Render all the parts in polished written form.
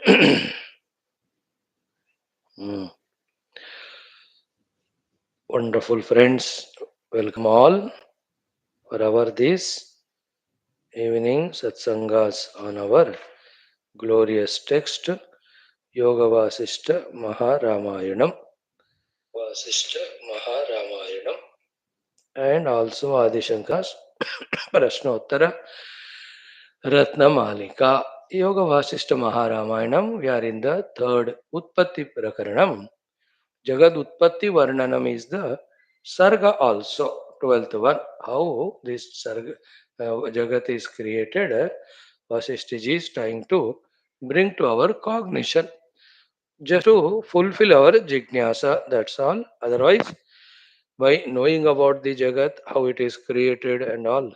Mm. Wonderful friends, welcome all for our this evening satsangas on our glorious text Yoga Vasishta Maharamayana Vasishta Maharamayana and also Adishanka's Prashnottara Ratnamalika Yoga Vasishta Maharamayana. We are in the third Utpatthi Prakaranam. Jagat Utpatti Varnanam is the Sarga also, 12th one. How this Sarga Jagat is created, Vasishtha ji is trying to bring to our cognition just to fulfill our jijnasa, that's all. Otherwise, by knowing about the Jagat, how it is created and all,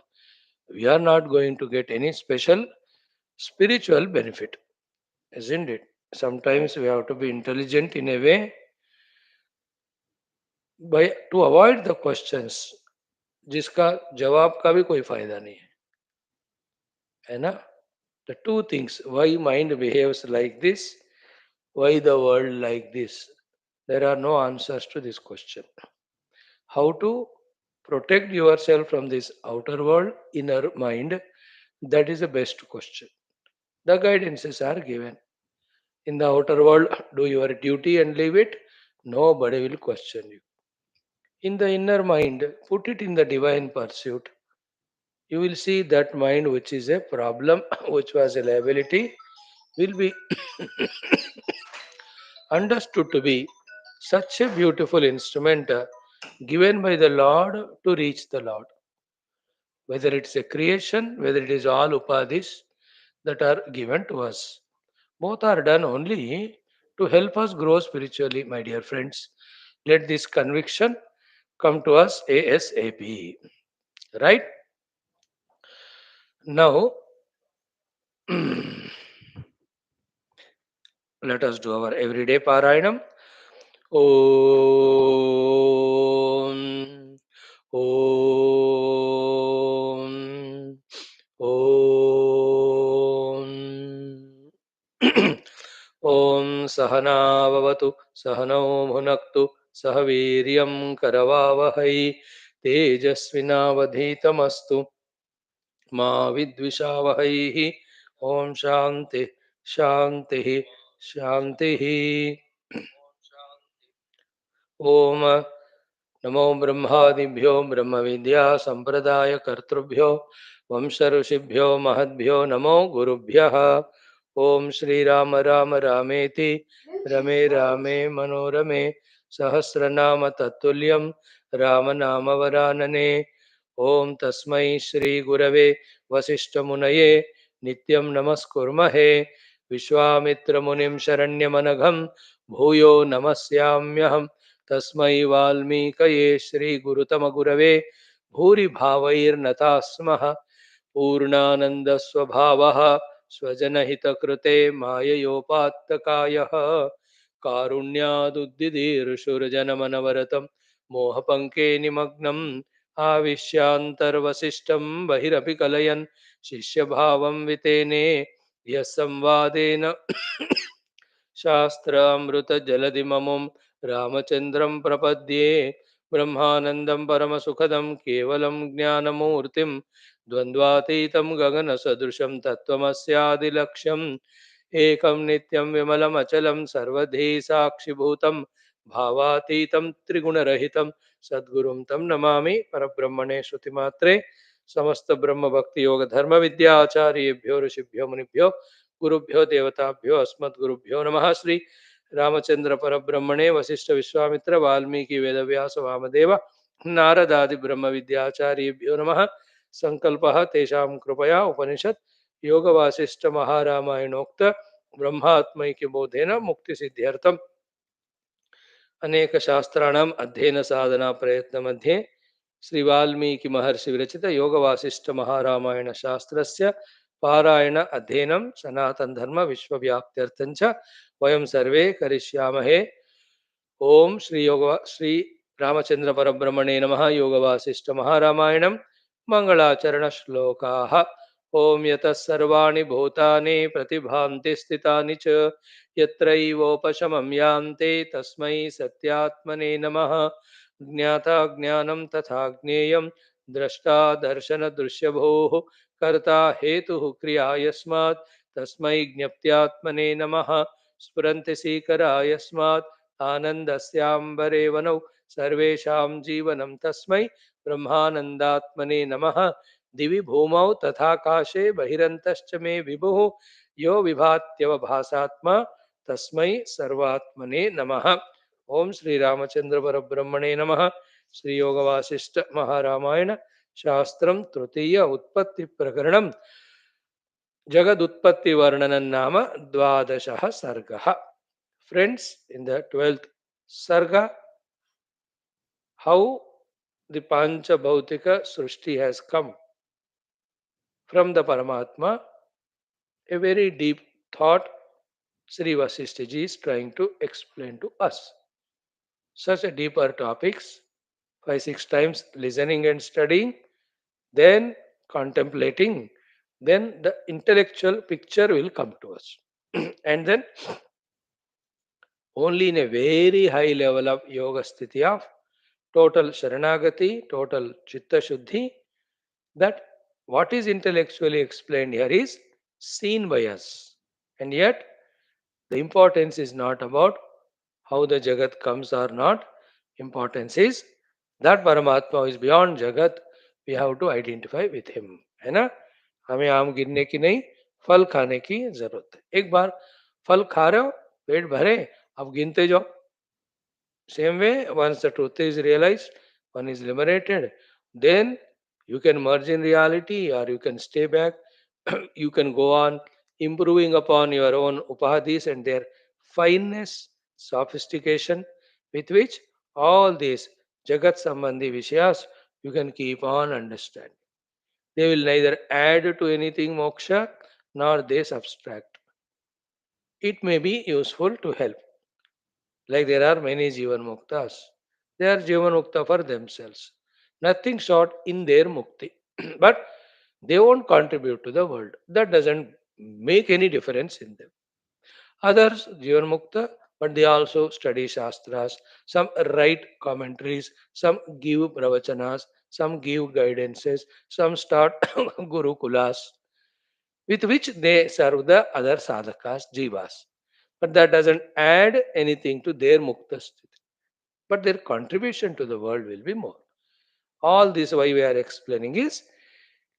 we are not going to get any special spiritual benefit, isn't it? Sometimes we have to be intelligent in a way by to avoid the questions जिसका जवाब का भी कोई फायदा नहीं है ना. The two things, why mind behaves like this, why the world like this, there are no answers to this question. How to protect yourself from this outer world, inner mind, that is the best question. The guidances are given. In the outer world, do your duty and leave it, nobody will question you. In the inner mind, put it in the divine pursuit. You will see that mind which is a problem, which was a liability, will be understood to be such a beautiful instrument given by the Lord to reach the Lord. Whether it's a creation, whether it is all upadhis that are given to us, both are done only to help us grow spiritually, my dear friends. Let this conviction come to us ASAP. Right? Now, let us do our everyday Parayanam. Om Om Om Om Sahana Vavatu Sahano Bhunaktu Sahaviryam Karavavahai Tejasvinavadhitamastu Ma Vidvishavahai. Om Shanti Shanti Shanti. Om नमो ब्रह्मादिभ्यो ब्रह्म विद्या संप्रदाय कर्तृभ्यो वंश ऋषिभ्यो महद्भ्यो नमो गुरुभ्यः. ओम श्री राम राम रामेति रमे रामे मनोरमे सहस्रनाम तत्तुल्यं राम नाम वरानने. ओम तस्मै श्री गुरवे वसिष्ठमुनये नित्यं नमस्कुर्महे. विश्वामित्र मुनिं शरण्यमनघं भूयो नमस्याम्यहम्. तस्मै वाल्मीकये श्रीगुरुतमगुरवे भूरि भावैर्नताः स्मः. पूर्णानन्दस्वभावः स्वजनहितकृते माययोपात्तकायः कारुण्यादुद्दिदीर्षुर्जनमनवरतं मोहपङ्के निमग्नम् आविश्यान्तर्वसिष्ठं बहिरपि कलयन् शिष्यभावं वितेने यः संवादेन शास्त्रामृतजलधिममुं रामचन्द्रं प्रपद्ये. ब्रह्मानन्दं परमसुखदं केवलं ज्ञानमूर्तिं द्वन्द्वातीतं गगनसदृशं तत्त्वमस्यादिलक्ष्यम् एकं नित्यं विमलमचलं सर्वधी साक्षिभूतं भावातीतं त्रिगुणरहितं सद्गुरुं तं नमामि. परब्रह्मणे श्रुतिमात्रे समस्त ब्रह्म भक्ति योग धर्म विद्याचार्येभ्यो ऋषिभ्यो मुनिभ्यो गुरुभ्यो देवताभ्यो अस्मद्गुरुभ्यो नमः. श्री रामचंद्र परब्रह्मणे वशिष्ठ विश्वामित्र वाल्मीकि वेदव्यास वामदेव नारदादि ब्रह्म विद्याचार्येभ्यो नमः. संकल्पः तेषां कृपया उपनिषद योग वासिष्ठ महारामायणोक्त ब्रह्मात्मैक्य बोधेन मुक्ति सिद्ध्यर्थम अनेक शास्त्राणाम अध्ययन साधना प्रयत्न मध्ये श्री वाल्मीकि महर्षि विरचित योग वासिष्ठ महारामायण शास्त्रस्य पारायण अध्ययनं सनातन धर्म विश्वव्याप्त्यर्थं च वयं सर्वे करिष्यामहे. ओम श्री रामचंद्र परब्रह्मणे नमः. योग वासिष्ठ महारामायणं मंगलाचरण श्लोकाः. ॐ यतः सर्वाणि भूतानि प्रतिभान्ति स्थितानि च यत्रैवोपशमं यान्ति तस्मै सत्यात्मने नमः। ज्ञाता ज्ञानं तथा ज्ञेयं द्रष्टा दर्शनदृश्यभूः कर्ता हेतुः क्रिया यस्मात् तस्मै ज्ञप्त्यात्मने नमः। स्फुरन्ति सीकरा यस्मात् आनन्दस्याम्बरे वनौ सर्वेषां जीवनं तस्मै ब्रह्मानन्दात्मने नमः। दिवि भूमौ तथाकाशे बहिरन्तश्च मे विभुः यो विभात्यवभासात्मा तस्मै सर्वात्मने नमः। ओम श्री रामचंद्र परब्रह्मणे नमः। श्री योग वासिष्ठ महारामायण शास्त्रम तृतीय उत्पत्ति प्रकरणम जगदुत्पत्ति वर्णनं नाम द्वादशः सर्गः. Friends, in the 12th sarga, how the Pancha Bhautika Srishti has come from the Paramatma, a very deep thought Sri Vasishtha ji is trying to explain to us. Such a deeper topics, 5 6 times listening and studying, then contemplating, then the intellectual picture will come to us. And then only in a very high level of yoga sthiti of total sharanagati, total chitta shuddhi, that what is intellectually explained here is seen by us. And yet, the importance is not about how the Jagat comes or not. Importance is that Paramatma is beyond Jagat. We have to identify with him. है ना? हमें आम गिनने की नहीं, फल खाने की जरूरत है. एक बार फल खा रहे हो, पेट भरे, अब गिनते जाओ. Same way, once the truth is realized, one is liberated, then you can merge in reality or you can stay back. You can go on improving upon your own upadhis and their fineness, sophistication, with which all these Jagat Sambandhi Vishayas you can keep on understanding. They will neither add to anything moksha nor they subtract. It may be useful to help. Like there are many Jivan Muktas. They are Jivan Mukta for themselves. Nothing short in their Mukti. But they won't contribute to the world. That doesn't make any difference in them. Others, Jivan Mukta, but they also study Shastras, some write commentaries, some give pravachanas, some give guidances, some start Gurukulas, with which they serve the other sadhakas, jivas. But that doesn't add anything to their mukta sthiti. But their contribution to the world will be more. All this why we are explaining is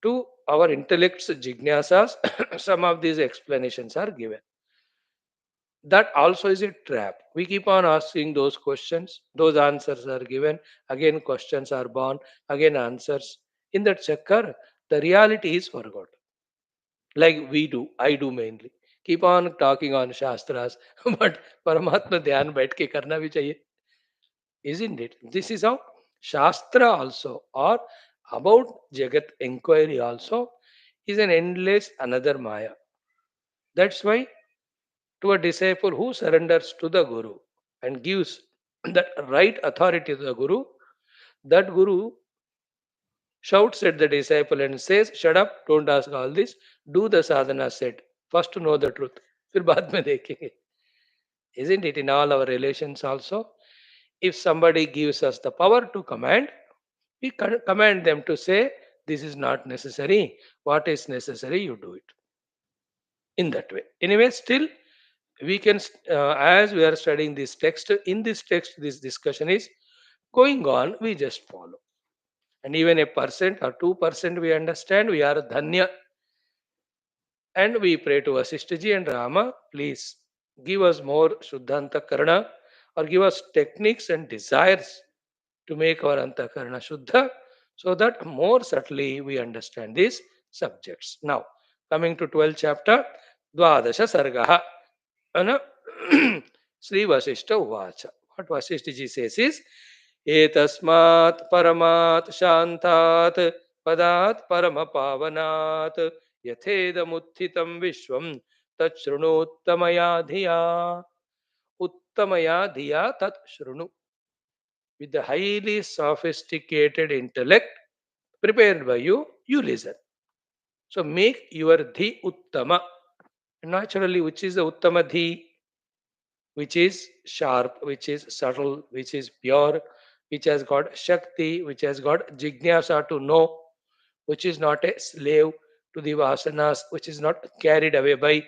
to our intellect's jignasas, some of these explanations are given. That also is a trap. We keep on asking those questions, those answers are given, again questions are born, again answers. In that chakkar, the reality is forgotten. Like we do, I do mainly. Keep on talking on Shastras, but Paramatma dhyan baith ke karna bhi chahiye. Isn't it? This is how Shastra also, or about Jagat inquiry also, is an endless another Maya. That's why to a disciple who surrenders to the Guru and gives that right authority to the Guru, that Guru shouts at the disciple and says, "Shut up, don't ask all this, do the sadhana said. First to know the truth. फिर बाद में देखेंगे." Isn't it in all our relations also? If somebody gives us the power to command, we command them to say, "This is not necessary. What is necessary, you do it." In that way. Anyway, still, we can, as we are studying this text, in this text, this discussion is going on, we just follow. And even a percent or 2% we understand, we are dhanya. And we pray to Vaashishtha and Rama, please give us more Shuddhanta Karana or give us techniques and desires to make our Antakarana Shuddha so that more subtly we understand these subjects. Now, coming to 12th chapter, Dvadasha Sargaha. And Sri Vasishta Uvacha. What Vasishta ji says is, एतस्मात् परमात् शान्तात् पदात् परमपावनात् यथेदमुत्थितं विश्वं तच्छृणोत्तमया धिया उत्तमया धिया तत् शृणु. With the highly sophisticated intellect prepared by you, you listen. So make your dhi uttama. Naturally, which is the uttama dhi? Which is sharp, which is subtle, which is pure, which has got Shakti, which has got Jignasa to know, which is not a slave to the Vasanas, which is not carried away by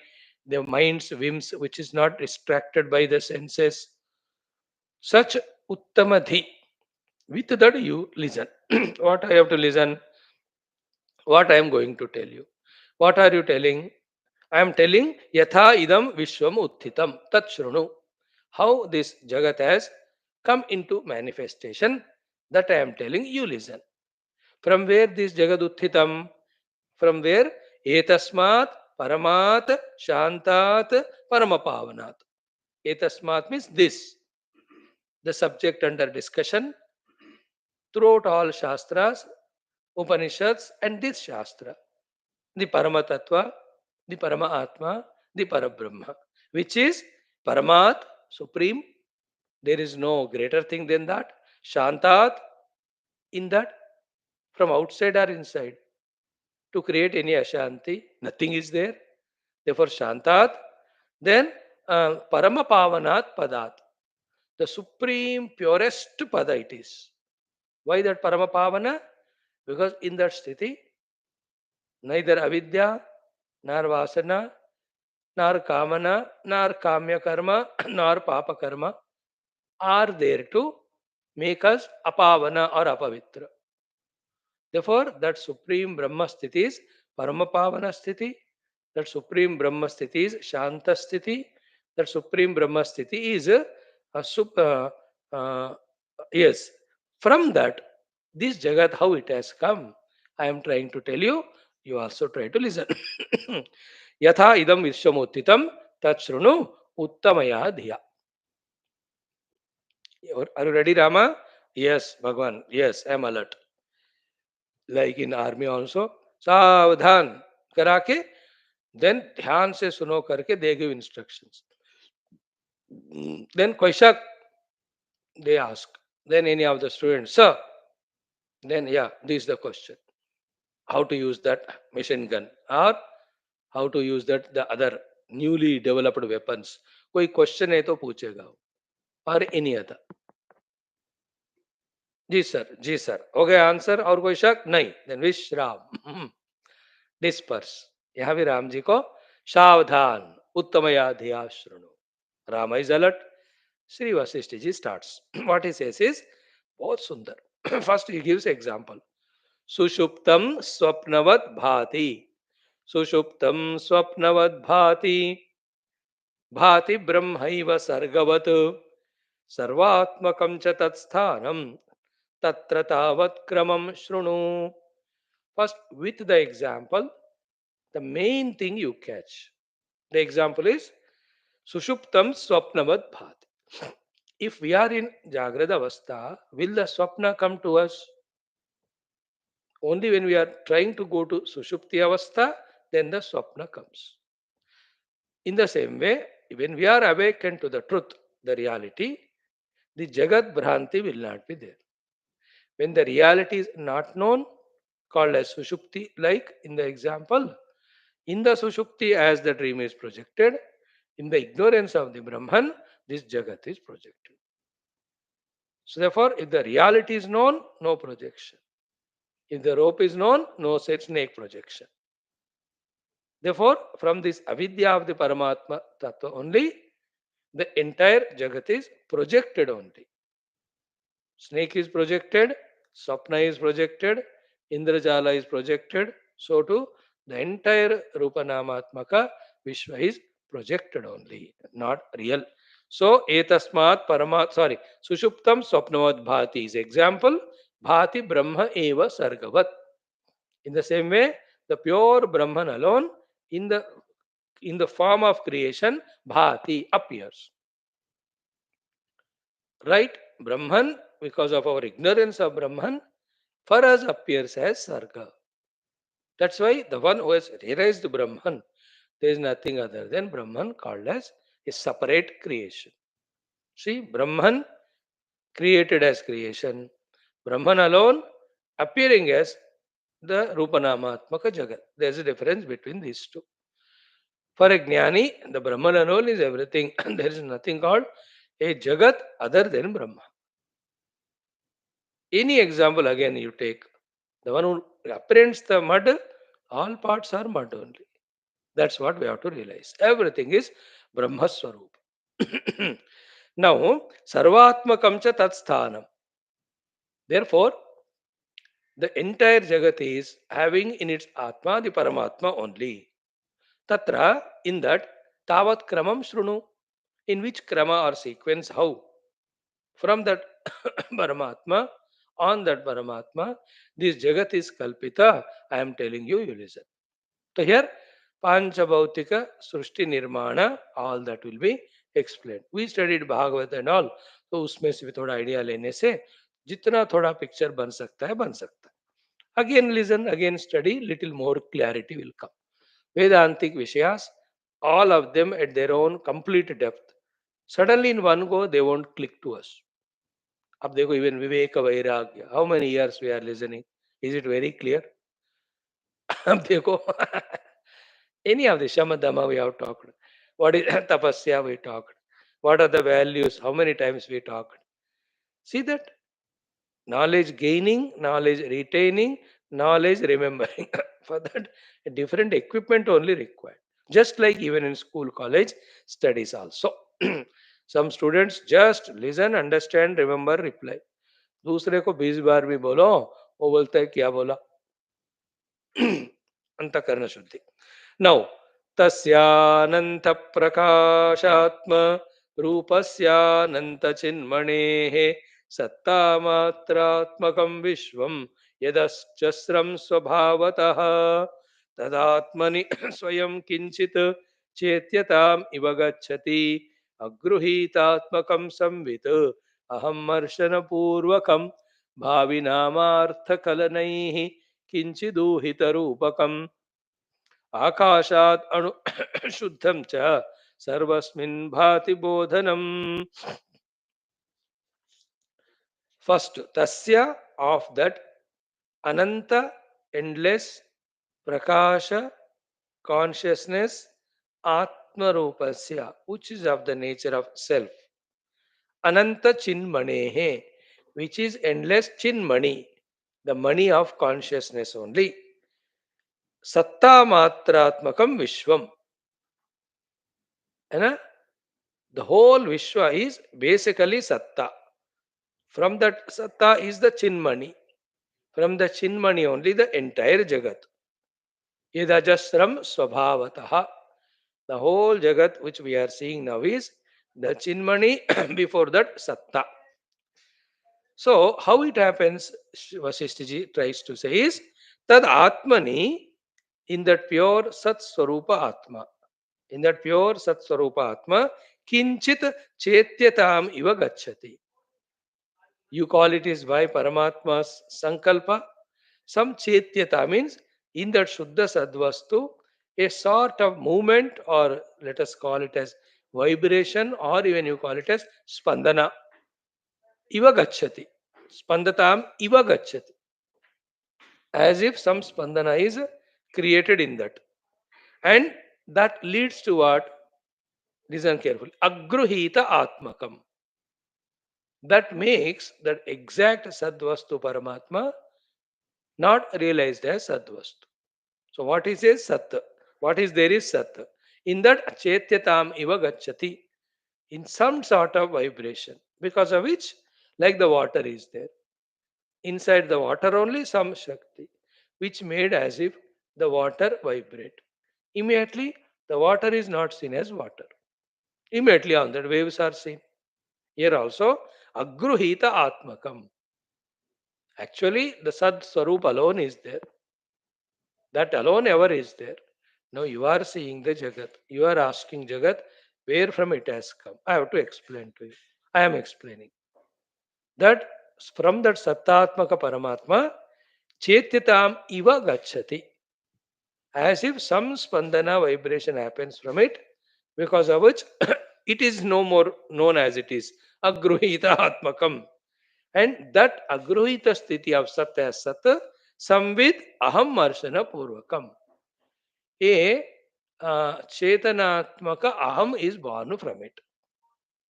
the mind's whims, which is not distracted by the senses. Such Uttamadhi. With that, you listen. What I have to listen? What I am going to tell you. What are you telling? I am telling Yatha idam Vishwam Uthitam Tat Shrunu. How this Jagat has come into manifestation, that I am telling you, listen. From where this Jagat Uthitam? From where? Etasmat Paramat Shantat Paramapavanat. Etasmat means this, the subject under discussion throughout all Shastras, Upanishads, and this Shastra. The Paramatatva, the Paramaatma, the Parabrahma, which is Paramat, Supreme. There is no greater thing than that. Shantat, in that, from outside or inside, to create any Ashanti, nothing is there. Therefore, Shantat. Then, Paramapavanat Padat, the supreme, purest Pada it is. Why that Paramapavana? Because in that sthiti, neither avidya, nor vasana, nor kamana, nor kamya karma, nor papa karma are there to make us apavana or apavitra. Therefore, that supreme Brahma sthiti is Paramapavana sthiti, that supreme Brahma sthiti is Shanta sthiti, that supreme Brahma sthiti is uh, yes. From that, this Jagat, how it has come, I am trying to tell you, you also try to listen. Yatha idam vishwamuttitam tat shrunu uttamaya dhiya. Are you ready, Rama? Yes, Bhagwan. Yes, I am alert. Like in army also, सावधान करा के then ध्यान से सुनो करके they give instructions. Then Kwaishak, they ask. Then any of the students, sir, then yeah, this is the question. How to use that machine gun or how to use that the other newly developed weapons. कोई question है तो पूछेगा वो. और any other. जी sir हो गया answer और कोई शक नहीं. देन विश्राम. डिस्पर्स. यहाँ भी राम जी को सावधान उत्तमया धिया शृणु. Rama is alert. Sri Vaashishtha ji starts. What he says is बहुत सुंदर. First he gives example. सुषुप्तम स्वप्नवत भाति. सुषुप्तम स्वप्नवत भाति. भाति ब्रह्मैव सर्गवत. सर्वात्मकं च तत्स्थानम. तत्र तावत् क्रमं शृणु. First, with the example, the main thing you catch. The example is Sushuptam Swapnavad Bhati. If we are in Jagrada Avastha, will the Swapna come to us? Only when we are trying to go to Sushupti Avastha, then the Swapna comes. In the same way, when we are awakened to the truth, the reality, the Jagat Bhranti will not be there. When the reality is not known, called as Sushupti, like in the example, in the Sushupti, as the dream is projected, in the ignorance of the Brahman, this Jagat is projected. So, therefore, if the reality is known, no projection. If the rope is known, no snake projection. Therefore, from this avidya of the Paramatma Tattva only, the entire Jagat is projected only. Snake is projected, Swapna is projected, Indrajala is projected. So too, the entire Rupanamatmaka Vishwa is projected only, not real. So, etasmat paramat, sorry, sushuptam swapnavad bhati is example, bhati brahma eva sargavat. In the same way, the pure Brahman alone, in the form of creation, bhati appears. Right? Brahman, because of our ignorance of Brahman, for us appears as Sarga. That's why the one who has realized Brahman, there is nothing other than Brahman called as a separate creation. See, Brahman created as creation, Brahman alone appearing as the Rupanamatmaka Jagat. There's a difference between these two. For a Jnani, the Brahman alone is everything. There is nothing called a Jagat other than Brahma. Any example again you take, the one who apprehends the mud, all parts are mud only. That's what we have to realize. Everything is Brahma Swarup. Now, Sarvatmakam cha tat sthanam. Therefore, the entire Jagat is having in its Atma the Paramatma only. Tatra, in that, Tavat Kramam Shrunu. In which Krama or sequence, how? From that Paramatma, on that Paramatma, this Jagat is Kalpita. I am telling you, you listen. So here, Panchabhautika, Srushti Nirmana, all that will be explained. We studied Bhagavad and all, तो उसमें से भी थोड़ा idea लेने से जितना थोड़ा picture बन सकता है बन सकता है. Again listen, again study, little more clarity will come. Vedantic Vishayas, all of them at their own complete depth. Suddenly in one go, they won't click to us. अब देखो even Viveka Vairagya, how many years we are listening? Is it very clear? अब देखो any of the Shamadama we have talked. What is Tapasya we talked. What are the values? How many times we talked? See that? Knowledge gaining, knowledge retaining, knowledge remembering. For that, a different equipment only required. Just like even in school, college studies also. Some students just listen, understand, remember, reply. दूसरे को 20 बार भी बोलो वो बोलता है क्या बोला. अंतःकरण शुद्धि. Now, तस्यानंत प्रकाशात्म रूपस्यानंत चिन्मणेः सत्तामात्रात्मकं विश्वं यदश्चस्रं स्वभावतः तदात्मनि स्वयं किंचित चेत्यताम् इव गच्छति अगृहीतात्मकं संवित् अहं मर्शनपूर्वकं भाविनामार्थकलनैः किञ्चिदूहितरूपकम् आकाशात् अणु शुद्धं च सर्वस्मिन् भाति बोधनम्. First, tasya of that ananta, endless, prakasha, consciousness, atma rupasya, which is of the nature of self. Ananta chinmanehe, which is endless chinmani, the money of consciousness only. Satta matratmakam vishwam. And the whole Vishwa is basically Satta. From that Satta is the Chinmani. From the Chinmani only the entire Jagat. Yadajasram Swabhavataha. The whole Jagat which we are seeing now is the Chinmani before that Satta. So, how it happens, Vasishthaji tries to say is Tad Atmani, in that pure Sat Swarupa Atma. In that pure Sat Swarupa Atma, Kinchit Chetyatam Iva Gacchati. You call it is by Paramatma's Sankalpa. Some Chetyata means in that Shuddha Sadvastu, a sort of movement, or let us call it as vibration, or even you call it as Spandana. Iva Gacchati. Spandatam Iva Gacchati. As if some Spandana is created in that. And that leads to what? Listen carefully. Agruhita Atmakam. That makes that exact Sadvastu Paramatma not realized as Sadvastu. So what is a Sat? What is there is Sat. In that Chetyatam Iva Gacchati, in some sort of vibration, because of which, like the water is there. Inside the water only some Shakti, which made as if the water vibrate. Immediately, the water is not seen as water. Immediately on that waves are seen. Here also, Agruhita Atmakam. Actually, the Sad Swarup alone is there. That alone ever is there. Now you are seeing the Jagat. You are asking Jagat where from it has come. I have to explain to you. I am explaining. That from that Sattatmaka Paramatma, Chetyatam Iva Gacchati. As if some spandana vibration happens from it, because of which it is no more known as it is. Agruhita Atmakam. And that agruhita sthiti of Sat as Sat संविद अहम मर्शन पूर्वकम. A chetanatmaka aham is born from it.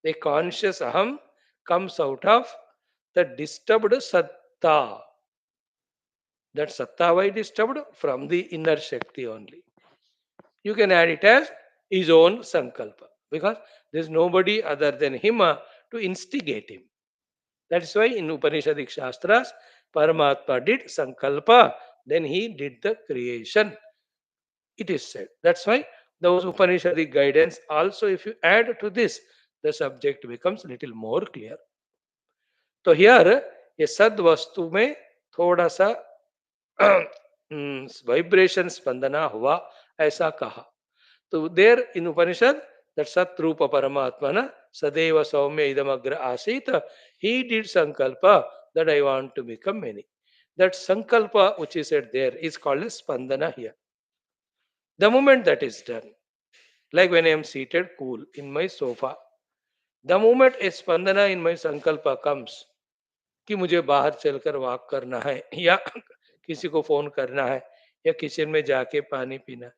A conscious aham comes out of the disturbed satta. That satta why disturbed? From the inner Shakti only. You can add it as his own sankalpa because there is nobody other than him to instigate him. That's why in Upanishadic Shastras, Paramatma did sankalpa, then he did the creation. It is said. That's why those Upanishadic guidance also, if you add to this, the subject becomes little more clear. तो here ये सद वस्तु में थोड़ा सा vibration Spandana हुआ ऐसा कहा. तो देर इन उपनिषद that sat rupa paramatmana sadeva saumya idamagra asita, he did sankalpa that I want to become many. That sankalpa which is said there is called as spandana here. The moment that is done, like when I am seated cool in my sofa, the moment a spandana in my sankalpa comes कि मुझे बाहर चलकर walk करना है या किसी को phone करना है या किचन में जाके पानी पीना,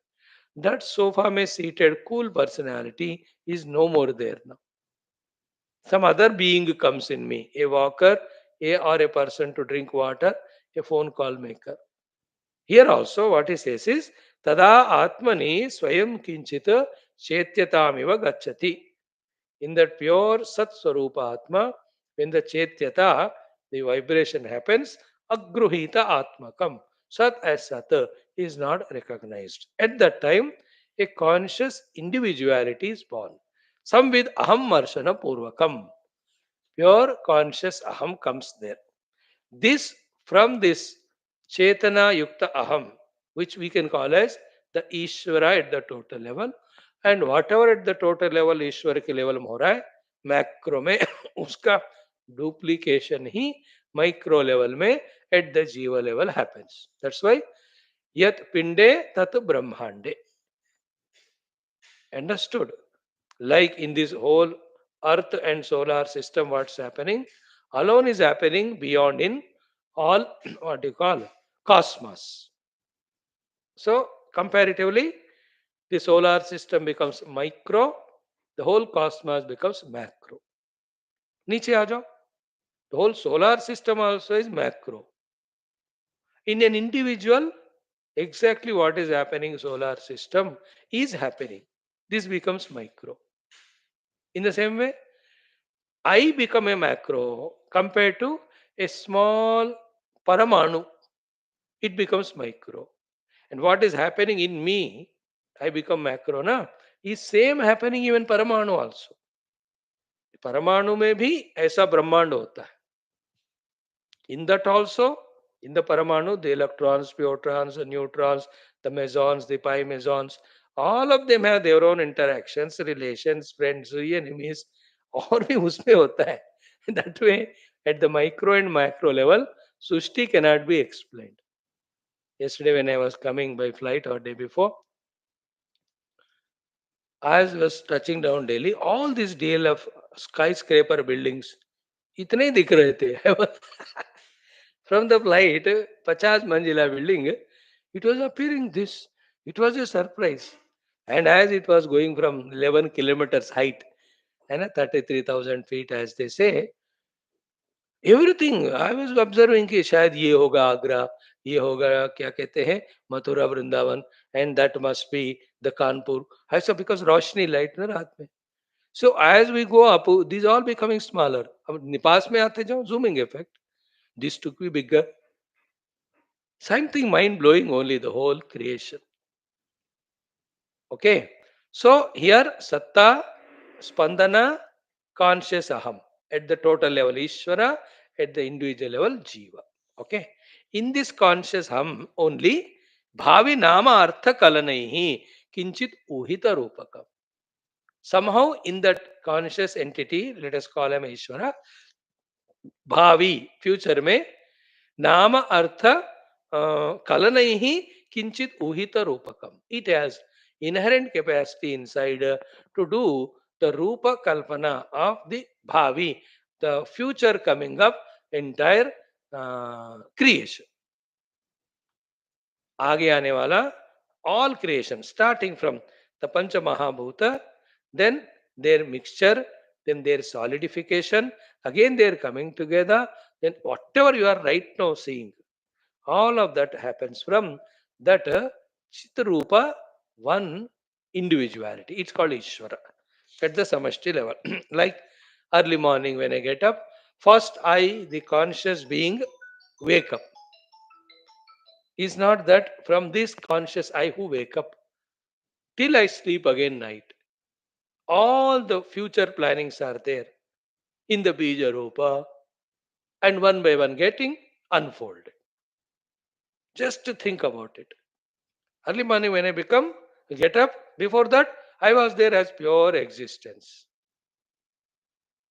that sofa में seated cool personality is no more there now. Some other being comes in me, a walker, or a person to drink water, a phone call maker. Here also what he says is tada atmani swayam kinchita chetyatamiva gacchati. In that pure Sat Swarupa Atma, when the Chetyata, the vibration happens, Agruhita Atmakam, Sat as Sat is not recognized. At that time, a conscious individuality is born. Some with Aham Marshana Purvakam, pure conscious Aham comes there. This from this Chetana Yukta Aham, which we can call as the Ishvara at the total level, and whatever at the total level ईश्वर के level में हो रहा है macro में उसका duplication ही micro level में at the जीव level happens. That's why यत पिंडे तत ब्रह्मांडे. Understood? Like in this whole earth and solar system, what's happening alone is happening beyond in all what you call cosmos. So comparatively, the solar system becomes micro, the whole cosmos becomes macro. नीचे आ जाओ. The whole solar system also is macro. In an individual, exactly what is happening in solar system is happening. This becomes micro. In the same way, I become a macro compared to a small paramanu. It becomes micro. And what is happening in me, I become macro na, is same happening even paramanu also. परमाणु में भी ऐसा ब्रह्मांड होता है. In that also, in the Paramanu, the electrons, protons, the neutrons, the mesons, the pi mesons, all of them have their own interactions, relations, friends, enemies, और भी उसमें होता है. That way, at the micro and macro level, Sushti cannot be explained. Yesterday when I was coming by flight or day before, I was touching down Delhi, all these DLF skyscraper buildings, इतने दिख रहे थे. From the flight, 50 manzila building, it was appearing this. It was a surprise. And as it was going from 11 kilometers height and 33,000 feet, as they say, everything I was observing कि शायद ये होगा आगरा, ये होगा क्या कहते हैं Mathura Vrindavan, and that must be the Kanpur. ऐसा because रोशनी लाइट ना रात में. So as we go up, these all becoming smaller. अब पास में आते जाओ, zooming effect. This took me bigger. Same thing, mind blowing only the whole creation. Okay. So here Satta, Spandana, conscious Aham at the total level, Ishvara at the individual level, Jiva. Okay. In this conscious Aham only, Bhavi Nama Artha Kalanaihi Kinchit Uhita Rupakam. Somehow in that conscious entity, let us call him Ishvara, Bhavi, future में नाम अर्थ कलनई ही किंचित उहित रूपकम. It has inherent capacity inside to do the rupa kalpana of the bhavi, the future coming up entire creation. आगे आने वाला all creation starting from the pancha mahabhuta, then their mixture, then their solidification, again they are coming together, then whatever you are right now seeing, all of that happens from that chitrupa, one individuality. It's called Ishvara at the samashti level. Like early morning when I get up, first I, the conscious being, wake up. Is not that from this conscious I who wake up till I sleep again night. All the future plannings are there in the Bija Rupa and one by one getting unfolded. Just to think about it. Early morning when I get up, before that I was there as pure existence.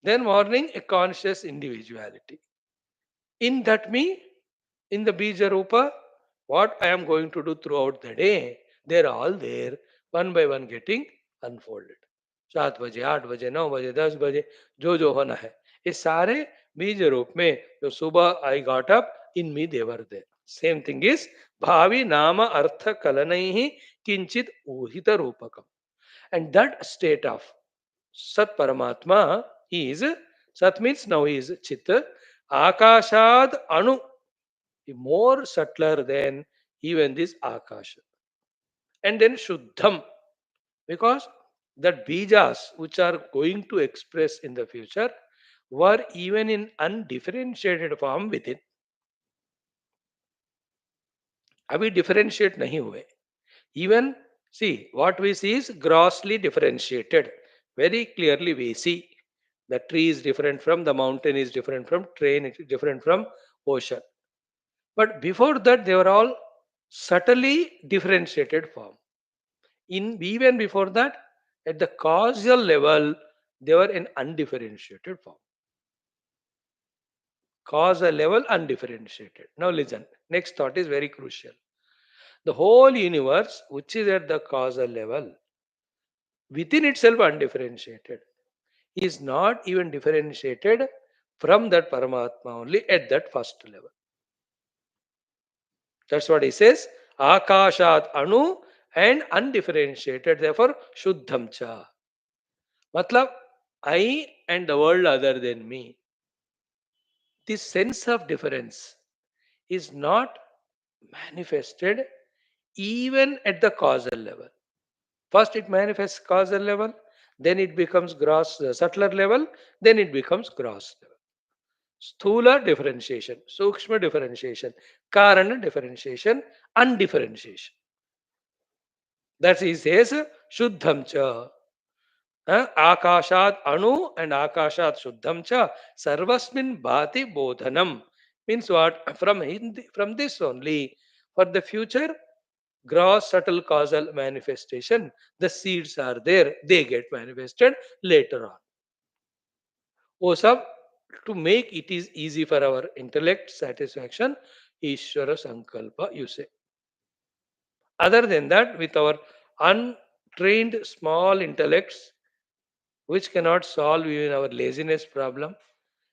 Then morning a conscious individuality. In that me, in the Bija Rupa, what I am going to do throughout the day, they're all there, one by one getting unfolded. 7 बजे 8 बजे 9 बजे 10 बजे जो होना है ये सारे बीज रूप में जो सुबह आई गॉट अप इन मी देवर दे सेम थिंग इज भावी नाम अर्थ कलनई ही किंचित ऊहित रूपकम एंड दैट स्टेट ऑफ सत परमात्मा is sat means now is chit akashad anu more subtler than even this akasha and then shuddham because that bijas which are going to express in the future were even in undifferentiated form within अभी differentiate नहीं हुए even see what we see is grossly differentiated very clearly we see the tree is different from the mountain is different from train it is different from ocean but before that they were all subtly differentiated form in even before that at the causal level they were in undifferentiated form causal level undifferentiated now listen next thought is very crucial the whole universe which is at the causal level within itself undifferentiated is not even differentiated from that Paramatma only at that first level. That's what he says. Akashat anu and undifferentiated, therefore Shuddham cha. Matlab, I and the world other than me. This sense of difference is not manifested even at the causal level. First it manifests causal level, then it becomes gross, subtler level, then it becomes gross level. Sthula differentiation, Sukshma differentiation, Karana differentiation, undifferentiation. That he says Shuddham cha. Akashat anu and Akashat Shuddham cha Sarvasmin Bhati Bodhanam. Means what? From this only, for the future, gross subtle causal manifestation, the seeds are there, they get manifested later on. वो सब to make it is easy for our intellect satisfaction, Ishvara Sankalpa, you say. Other than that, with our untrained small intellects, which cannot solve even our laziness problem,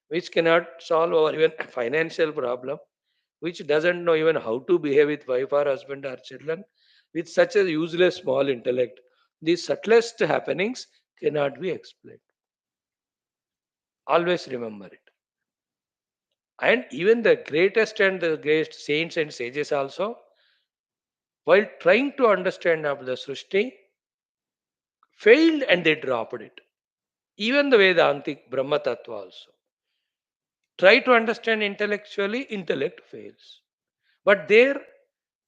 which cannot solve our even financial problem, which doesn't know even how to behave with wife or husband or children, with such a useless small intellect, the subtlest happenings cannot be explained. Always remember it. And even the greatest and the great saints and sages also, while trying to understand of the Srishti, failed and they dropped it. Even the Vedantic Brahma Tattva also. Try to understand intellectually, intellect fails. But there,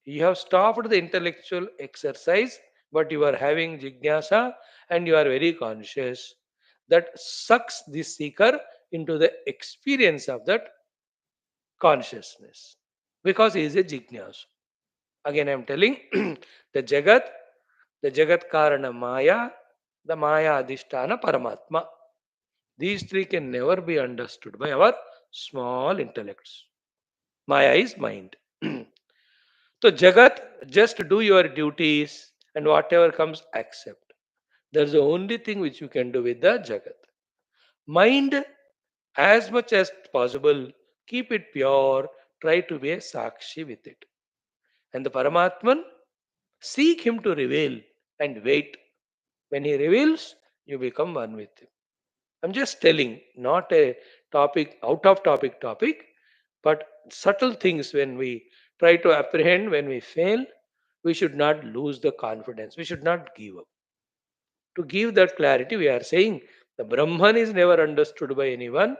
you have stopped the intellectual exercise, but you are having jignasa and you are very conscious. That sucks the seeker into the experience of that consciousness because he is a jignasa. Again, I am telling the Jagat Karana Maya, the Maya Adhisthana Paramatma. These three can never be understood by our small intellects. Maya is mind. So, Jagat, just do your duties and whatever comes, accept. That's the only thing which you can do with the Jagat. Mind, as much as possible, keep it pure, try to be a Sakshi with it. And the Paramatman, seek him to reveal and wait. When he reveals, you become one with him. I'm just telling, not a topic, out of topic, but subtle things when we try to apprehend, when we fail, we should not lose the confidence. We should not give up. To give that clarity, we are saying the Brahman is never understood by anyone,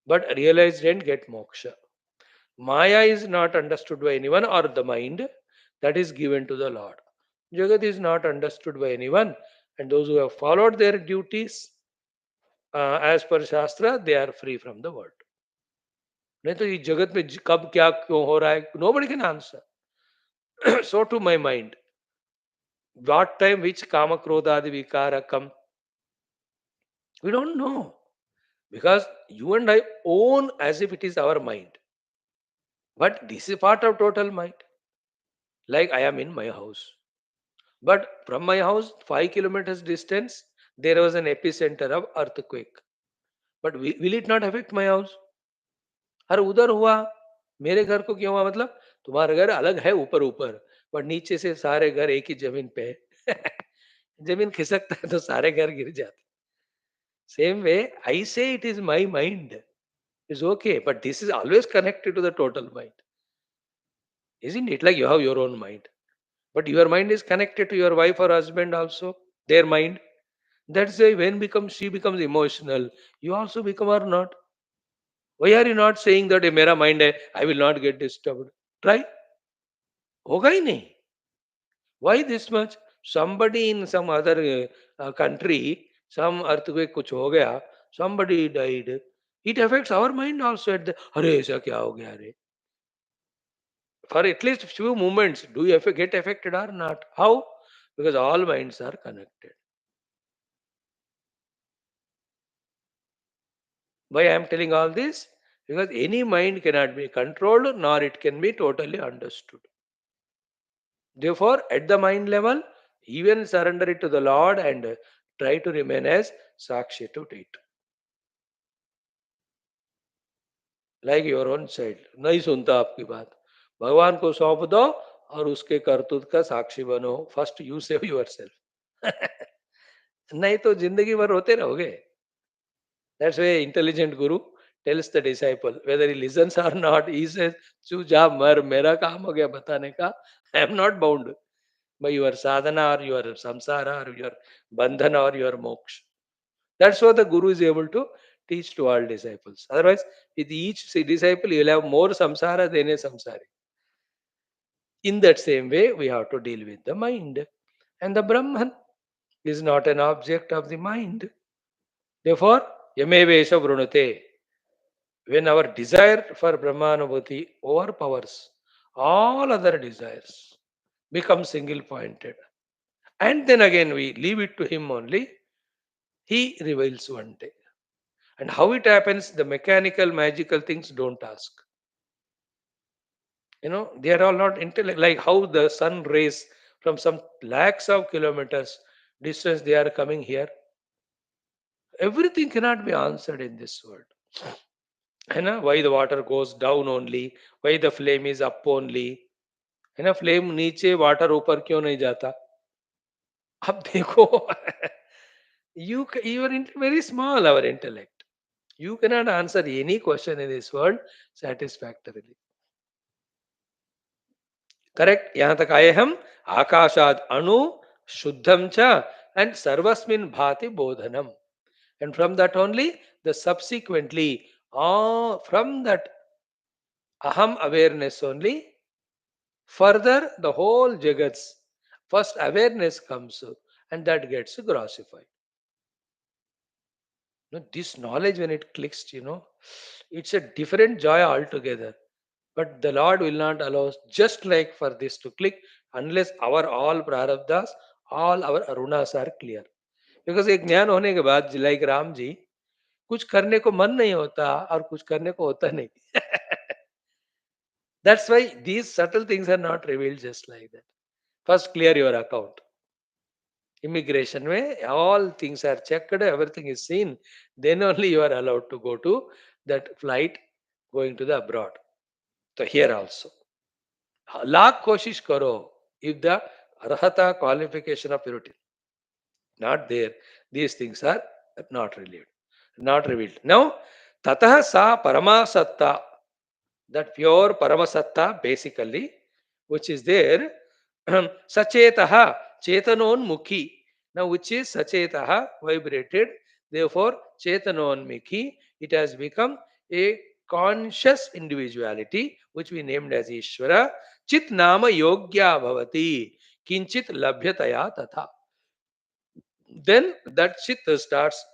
but realized and get moksha. Maya is not understood by anyone or the mind, that is given to the Lord. Jagat is not understood by anyone, and those who have followed their duties as per Shastra, they are free from the world. नहीं तो ये जगत में कब क्या क्यों हो रहा है, nobody can answer. So to my mind, what time which kama krodha adi vikara come, we don't know, because you and I own as if it is our mind, but this is part of total mind. Like I am in my house, but from my house 5 kilometers distance there was an epicenter of earthquake, but will it not affect my house? अरे उधर हुआ, मेरे घर को क्यों हुआ? मतलब तुम्हारा घर अलग है ऊपर ऊपर, पर नीचे से सारे घर एक ही जमीन पे है. जमीन खिसकता है तो सारे घर गिर जाते. सेम वे आई से it is my mind is okay, but this is always connected to the total mind, isn't it? Like you have your own mind, but your mind is connected to your wife or husband also, their mind. That's why when becomes she becomes emotional, you also become or not. Why are you not saying that, "ये मेरा mind है, I will not get disturbed"? Try. होगा ही नहीं. Why this much? Somebody in some other country, some earthquake कुछ हो गया, somebody died. It affects our mind also at the, अरे ऐसा क्या हो गया रे? For at least few moments, do you get affected or not? How? Because all minds are connected. Why I am telling all this? Because any mind cannot be controlled nor it can be totally understood. Therefore, at the mind level, even surrender it to the Lord and try to remain as Sakshi to it. Like your own child, नहीं सुनता आपकी बात, भगवान को सौंप दो और उसके करतूत का साक्षी बनो. First you save yourself. नहीं तो जिंदगी भर रोते रहोगे. That's way intelligent guru tells the disciple, whether he listens और नॉट, ही सेज तू जा मर, मेरा काम हो गया बताने का. I am not bound by your sadhana और योर संसार और योर बंधन और योर मोक्ष. That's what the Guru is able to teach to all disciples. Otherwise, with each disciple, you'll have more samsara than a samsari. In that same way, we have to deal with the mind. And the Brahman is not an object of the mind. Therefore, yamevesha vrunate. When our desire for Brahmanubhuti overpowers all other desires, become single pointed. And then again we leave it to him only, he reveals one day. And how it happens, the mechanical, magical things, don't ask. They are all not intellect. Like how the sun rays from some lakhs of kilometers distance, they are coming here. Everything cannot be answered in this world. Why the water goes down only, why the flame is up only, flame नीचे water ऊपर क्यों नहीं जाता? अब देखो. You are very small, our intellect. You cannot answer any question in this world satisfactorily. Correct. यहां तक आए हम. आकाशाद अणु शुद्धम च एंड सर्वस्मिन भाति बोधनम. And from that only, the subsequently, from that aham awareness only, further the whole jagat's first awareness comes, and that gets grossified. This knowledge, when it clicks, it's a different joy altogether. But the Lord will not allow just like for this to click unless our all prarabdhas, all our arunas are clear. Because एक ज्ञान होने के बाद, like Ram ji, कुछ करने को मन नहीं होता और कुछ करने को होता नहीं. That's why these subtle things are not revealed just like that. First clear your account. Immigration way, all things are checked, everything is seen. Then only you are allowed to go to that flight going to the abroad. So here also. Lakh कोशिश करो, if the arhata qualification of purity not there, these things are not relieved, not revealed. Now, tatah sa paramasatta, that pure paramasatta basically, which is there, sachetaha, chetanonmukhi. Now, which is sachetaha, vibrated, therefore, chetanonmukhi, it has become a conscious individuality, which we named as Ishvara, chit nama yogya bhavati, kinchit labhyataya tatha. Then that chitta starts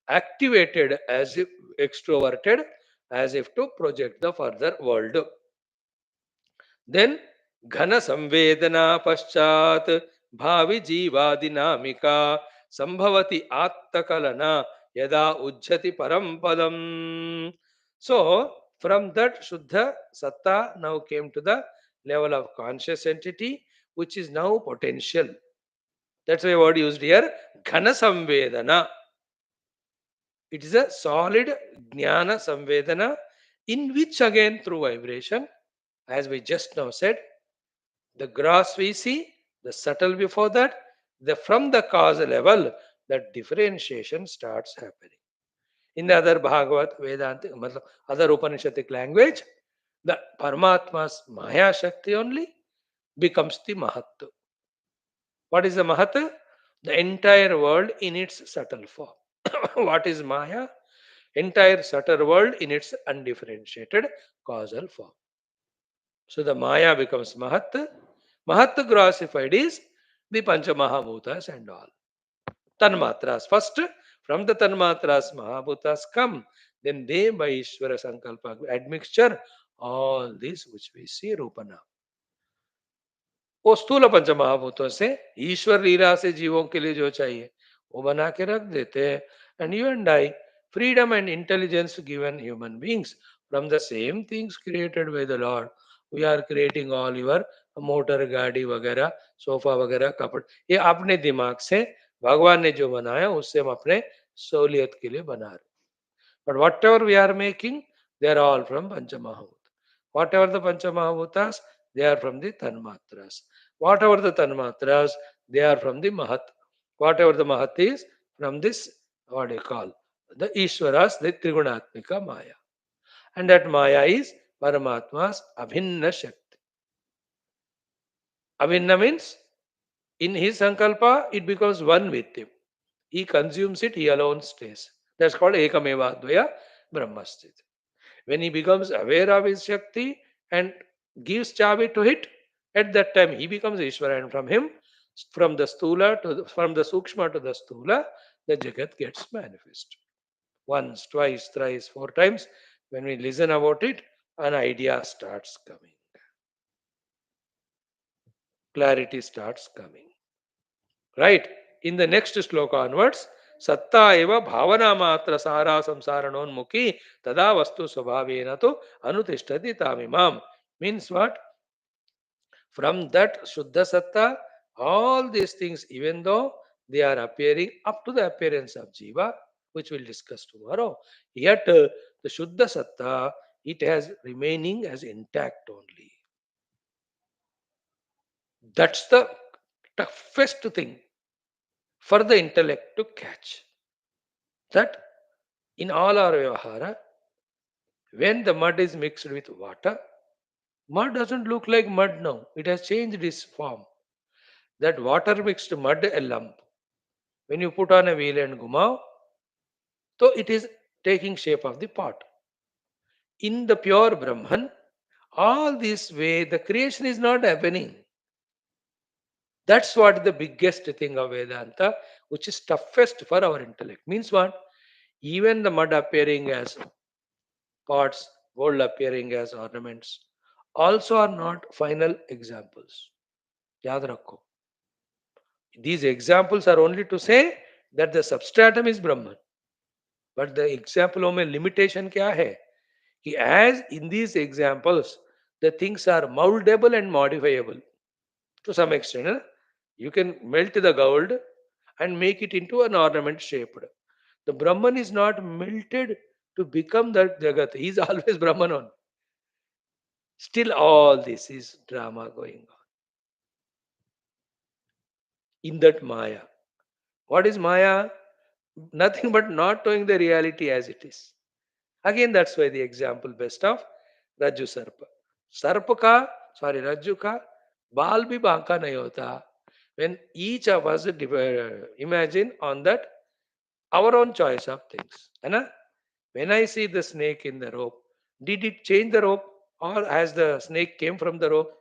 activated as if extroverted, as if to project the further world. Then ghana samvedana paschat bhavi jivadinamika sambhavati attakalana yada ujjati parampadam. So from that Shuddha Satta now came to the level of conscious entity, which is now potential. That's why word used here, ghana samvedana. It is a solid jnana samvedana, in which again through vibration, as we just now said, the gross we see, the subtle before that, the from the causal level, that differentiation starts happening. In the other Bhagavat, Vedanta, other Upanishadic language, the Paramatma's Maya Shakti only becomes the Mahat. What is the Mahat? The entire world in its subtle form. What is Maya? Entire subtle world in its undifferentiated causal form. So the Maya becomes Mahat. Mahat grossified is the Pancha Mahabhutas and all. Tanmatras. First, from the Tanmatras, Mahabhutas come. Then they by Ishvara Sankalpa admixture, all this which we see Rupana. वो स्थूल पंच महाभूतों से ईश्वर लीला से जीवों के लिए जो चाहिए वो बना के रख देते हैं. And you and I, freedom and intelligence given human beings from the same things created by the Lord. We are creating all your motor गाड़ी वगैरह सोफा वगैरह कपड़े, ये अपने दिमाग से भगवान ने जो बनाया उससे हम अपने सहूलियत के लिए बना रहे. But whatever we are making, they are all from Panchamahabhuta. Whatever the Panchamahabhutas, they are from the Tanmatras. Whatever the Tanmatras, they are from the Mahat. Whatever the Mahat is, from this, what do you call, the Ishwaras, the Trigunatmika Maya. And that Maya is Paramatma's Abhinna Shakti. Abhinna means, in his Sankalpa, it becomes one with him. He consumes it, he alone stays. That's called Ekameva Dvaya Brahmasthit. When he becomes aware of his Shakti and gives Chavi to it, at that time he becomes Ishvara, and from him, from the Stula to from the Sukshma to the Stula, the Jagat gets manifest. Once, twice, thrice, four times, when we listen about it, an idea starts coming. Clarity starts coming. Right? In the next sloka onwards, Satta eva bhavana matra sara samsaranonmukhi tada vastu swabhavena to anutishthati tamimam. Means what? From that Shuddha Satta, all these things, even though they are appearing up to the appearance of Jiva, which we'll discuss tomorrow, yet the Shuddha Satta, it has remaining as intact only. That's the toughest thing for the intellect to catch. That in all our Vyavahara, when the mud is mixed with water, mud doesn't look like mud now. It has changed its form. That water mixed mud, a lump. When you put on a wheel and gumao, so it is taking shape of the pot. In the pure Brahman, all this way, the creation is not happening. That's what the biggest thing of Vedanta, which is toughest for our intellect. Means what? Even the mud appearing as pots, gold appearing as ornaments, also are not final examples. Yaad rakho. These examples are only to say that the substratum is Brahman. But the example में limitation क्या है? कि as in these examples, the things are moldable and modifiable to some extent. You can melt the gold and make it into an ornament shaped. The Brahman is not melted to become that Jagat. He is always Brahman on. Still, all this is drama going on in that Maya. What is Maya? Nothing but not knowing the reality as it is. Again, that's why the example best of Rajju Sarpa. Sarpa ka, sorry, Rajju ka, बाल भी बांका नहीं होता. When each of us imagine on that our own choice of things. है ना? When I see the snake in the rope, did it change the rope or has the snake came from the rope?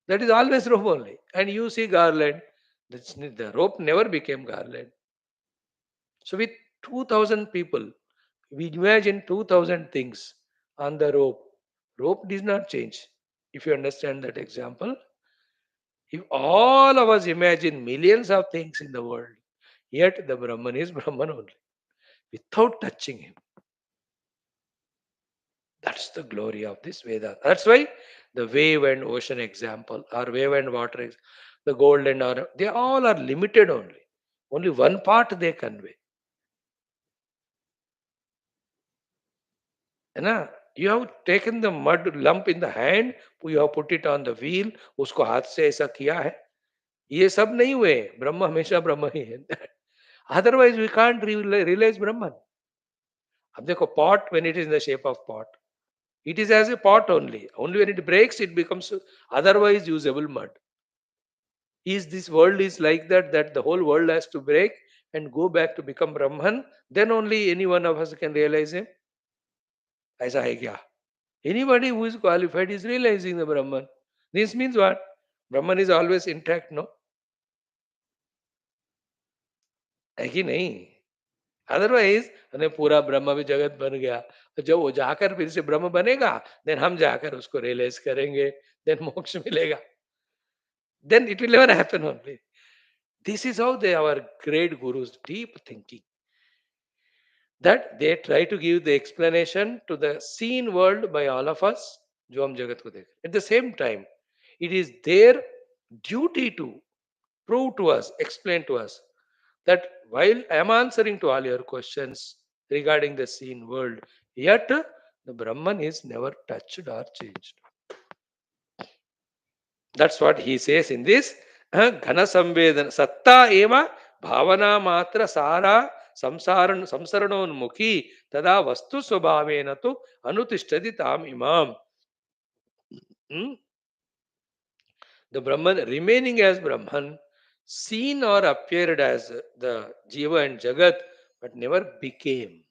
That is always rope only. And you see garland, the rope never became garland. So with 2000 people, we imagine 2000 things on the rope. Rope does not change. If you understand that example, if all of us imagine millions of things in the world, yet the Brahman is Brahman only, without touching him. That's the glory of this Veda. That's why the wave and ocean example, or wave and water, the gold and or they all are limited only. Only one part they convey. है ना? You have taken the mud lump in the hand, you have put it on the wheel, उसको हाथ से ऐसा किया है. ये सब नहीं हुए. ब्रह्म हमेशा ब्रह्म ही है. Otherwise we can't realize Brahman. अब देखो pot when it is in the shape of pot, it is as a pot only. Only when it breaks it becomes otherwise usable mud. Is this world is like that, that the whole world has to break and go back to become Brahman, then only any one of us can realize him. ऐसा है क्या? Anybody who is qualified is realizing the Brahman. This means what? Brahman is always intact, no? है कि नहीं? Otherwise हमें पूरा ब्रह्म भी जगत बन गया, तो जब वो जाकर फिर से ब्रह्म बनेगा, देन हम जाकर उसको रियलाइज करेंगे, देन मोक्ष मिलेगा. Then it will never happen only. This is how they our great gurus deep thinking, that they try to give the explanation to the seen world by all of us, जो हम जगत को देख. At the same time, it is their duty to prove to us, explain to us that while I am answering to all your questions regarding the seen world, yet the Brahman is never touched or changed. That's what he says in this Ghana Samvedana Satta Eva Bhavana Matra Sara Samsaranonmukhi Tada Vastu Swabhavena tu Anutishtadi Tam Imam. Hmm? The Brahman remaining as Brahman, seen or appeared as the Jiva and Jagat, but never became.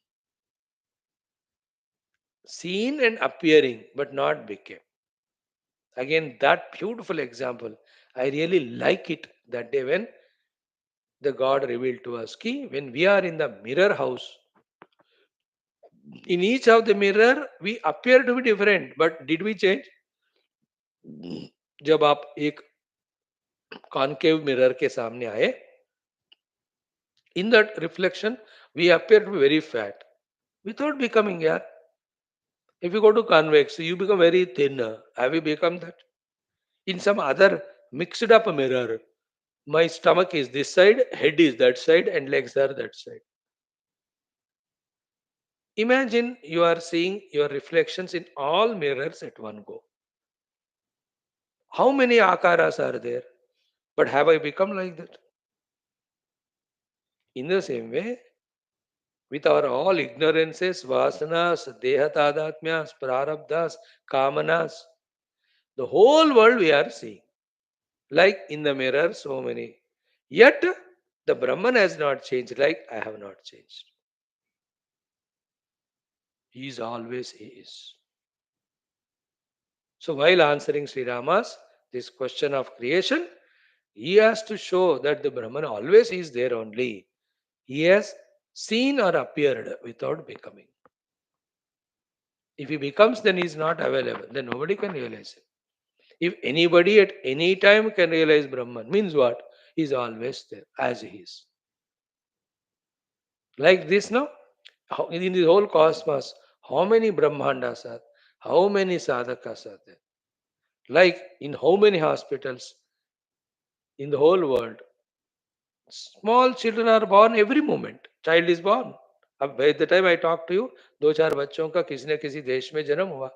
Seen and appearing, but not became. Again, that beautiful example. I really like it that day when the God revealed to us. Ki, when we are in the mirror house, in each of the mirror, we appear to be different, but did we change? जब आप एक concave mirror के सामने आए, in that reflection, we appear to be very fat without becoming, yeah. If you go to convex, you become very thin. Have you become that? In some other mixed up mirror, my stomach is this side, head is that side, and legs are that side. Imagine you are seeing your reflections in all mirrors at one go. How many akaras are there? But have I become like that? In the same way, with our all ignorances, vasanas, dehatadhatmyas, prarabdhas, kamanas, the whole world we are seeing. Like in the mirror, so many. Yet, the Brahman has not changed, like I have not changed. He is always He is. So, while answering Sri Rama's this question of creation, he has to show that the Brahman always is there only. He has seen or appeared without becoming. If he becomes, then he is not available. Then nobody can realize it. If anybody at any time can realize Brahman, means what? He is always there as he is. Like this, no? In the whole cosmos, how many Brahmandas are? How many sadhakas are there? Like in how many hospitals in the whole world? Small children are born every moment. Child is born. अब by the time I talk to you, दो चार बच्चों का किसी न किसी देश में जन्म हुआ.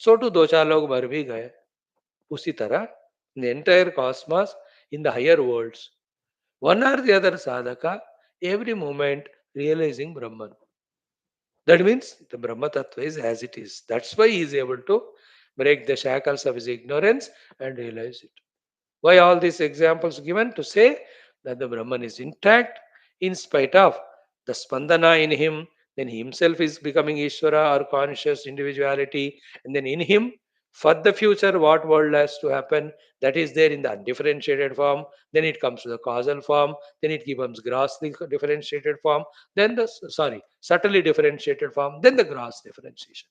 सो टू दो चार लोग मर भी गए, उसी तरह the entire cosmos in the higher worlds, one or the other sadhaka, every moment realizing Brahman. That means the Brahma Tattva is as it is. That's why he is able to break the shackles of his ignorance and realize it. Why all these examples given? To say that the Brahman is intact in spite of the spandana in him, then he himself is becoming Ishvara or conscious individuality, and then in him, for the future, what world has to happen, that is there in the undifferentiated form, then it comes to the causal form, then it becomes grossly differentiated form, then the subtly differentiated form, then the gross differentiation.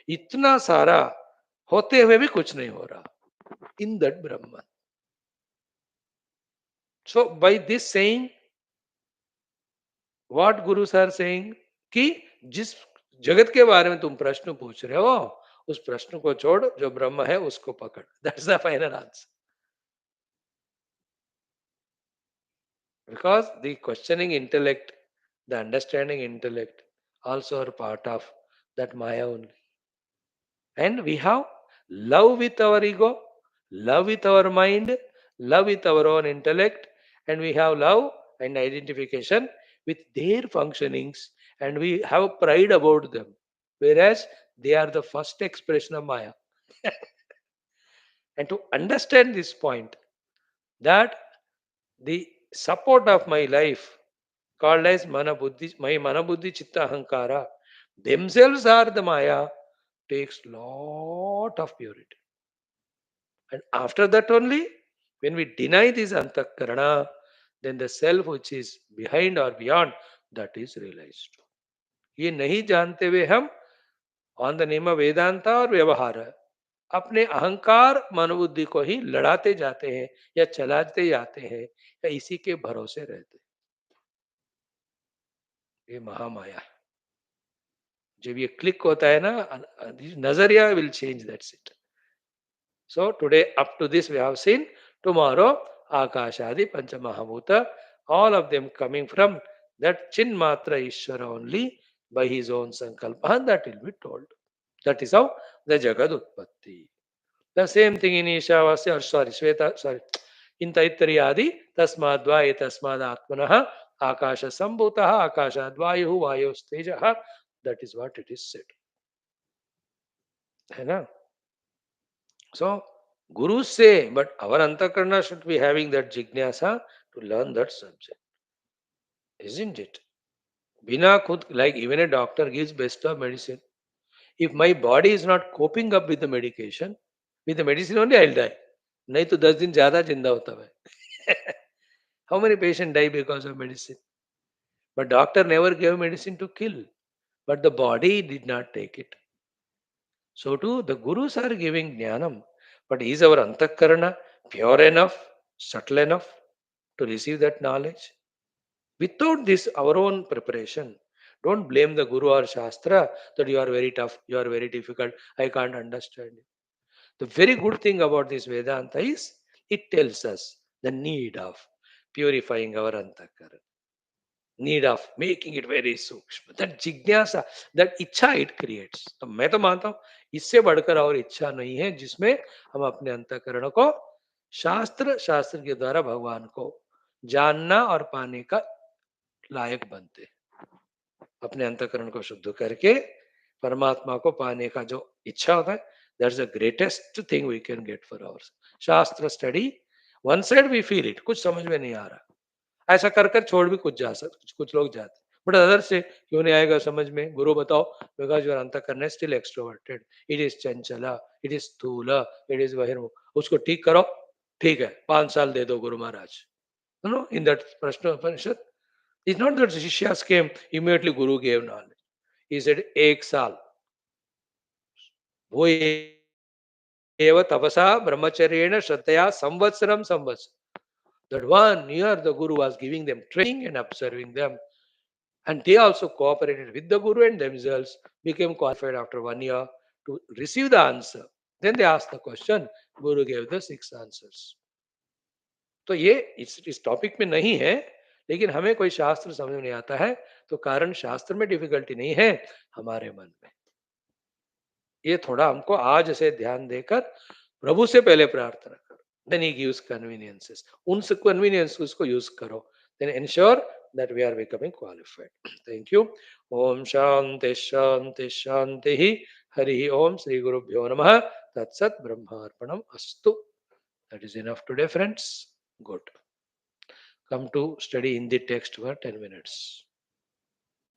इतना सारा होते हुए भी कुछ नहीं हो रहा in that Brahman. So by this saying, what gurus are saying कि जिस जगत के बारे में तुम प्रश्न पूछ रहे हो, उस प्रश्न को छोड़, जो ब्रह्म है उसको पकड़. That's the final answer. Because the questioning intellect, the understanding intellect also are part of that Maya only. And we have love with our ego, love with our mind, love with our own intellect, and we have love and identification with their functionings, and we have pride about them. Whereas they are the first expression of Maya. And to understand this point, that the support of my life, called as Mana Buddhi, my Mana Buddhi Chitta Ahankara, themselves are the Maya, takes lot of purity. And after that only, when we deny this antakarana, then the self which is behind or beyond, that is realized. ये नहीं जानते हुए हम on the name of Vedanta और व्यवहार अपने अहंकार मनोबुद्धि को ही लड़ाते जाते हैं या चलाते जाते हैं या इसी के भरोसे रहते हैं. ये महामाया जब ये क्लिक होता है ना, नजरिया will change. That's it. So today up to this we have seen. Tomorrow Akashadi Panchamahabhuta, all of them coming from that Chin Matra Ishvara only by his own Sankalpa, that will be told. That is how the Jagad Utpatti. The same thing in Ishavasya, or in Taittariya Tasmadva Tasmad Atmanaha Akasha Sambhutaha Akasha Vayu Vayos Tejaha. That is what it is said. है ना? So, gurus say, but our antakarna should be having that jignasa to learn that subject. Isn't it? Bina khud, like even a doctor gives best of medicine. If my body is not coping up with the medicine only I'll die. नहीं तो 10 दिन ज्यादा जिंदा होता है. How many patients die because of medicine? But doctor never gave medicine to kill. But the body did not take it. So too, the gurus are giving jnanam. But is our antakarana pure enough, subtle enough to receive that knowledge? Without this, our own preparation, don't blame the guru or shastra that you are very tough, you are very difficult, I can't understand you. The very good thing about this Vedanta is it tells us the need of purifying our antakarana, need of making it very सूक्ष्म. That जिज्ञासा, that इच्छा it creates. तो मैं तो मानता हूं इससे बढ़कर और इच्छा नहीं है जिसमें हम अपने अंतःकरण को शास्त्र के द्वारा भगवान को जानना और पाने का लायक बनते. अपने अंतःकरण को शुद्ध करके परमात्मा को पाने का जो इच्छा होता है, that's the greatest thing we can get for our shastra study. One side we feel it, कुछ समझ में नहीं आ रहा, ऐसा कर कर छोड़ भी कुछ लोग जाते. बट अदर से क्यों नहीं आएगा समझ में, गुरु बताओ. बिकॉज योर अंतःकरण is still extroverted, it is Chanchala, it is स्थूल, इट इज बहिर्मुख. उसको ठीक करो. ठीक है, 5 साल दे दो Guru Maharaj. No, in that प्रश्न उपनिषद, it's not that Shishyas came, immediately Guru gave knowledge. He said, एक साल वो एव तपसा ब्रह्मचर्येण श्रद्धया संवत्सरम संवत्सर. That 1 year the Guru was giving them training and observing them. And they also cooperated with the Guru and themselves became qualified after 1 year to receive the answer. Then they asked the question, Guru gave the 6 answers. तो ये इस topic में नहीं है, लेकिन हमें कोई शास्त्र समझ में नहीं आता है तो कारण शास्त्र में डिफिकल्टी नहीं है, हमारे मन में. ये थोड़ा हमको आज से ध्यान देकर प्रभु से पहले प्रार्थना करो. Then he gives conveniences. उन conveniences को use करो. Then ensure that we are becoming qualified. Thank you. Om Shanti Shanti Shanti Hi. Hari Om Shri Gurubhyo Namaha. Tat Sat Brahmarpanam Astu. That is enough today, friends. Good. Come to study in the text for 10 minutes.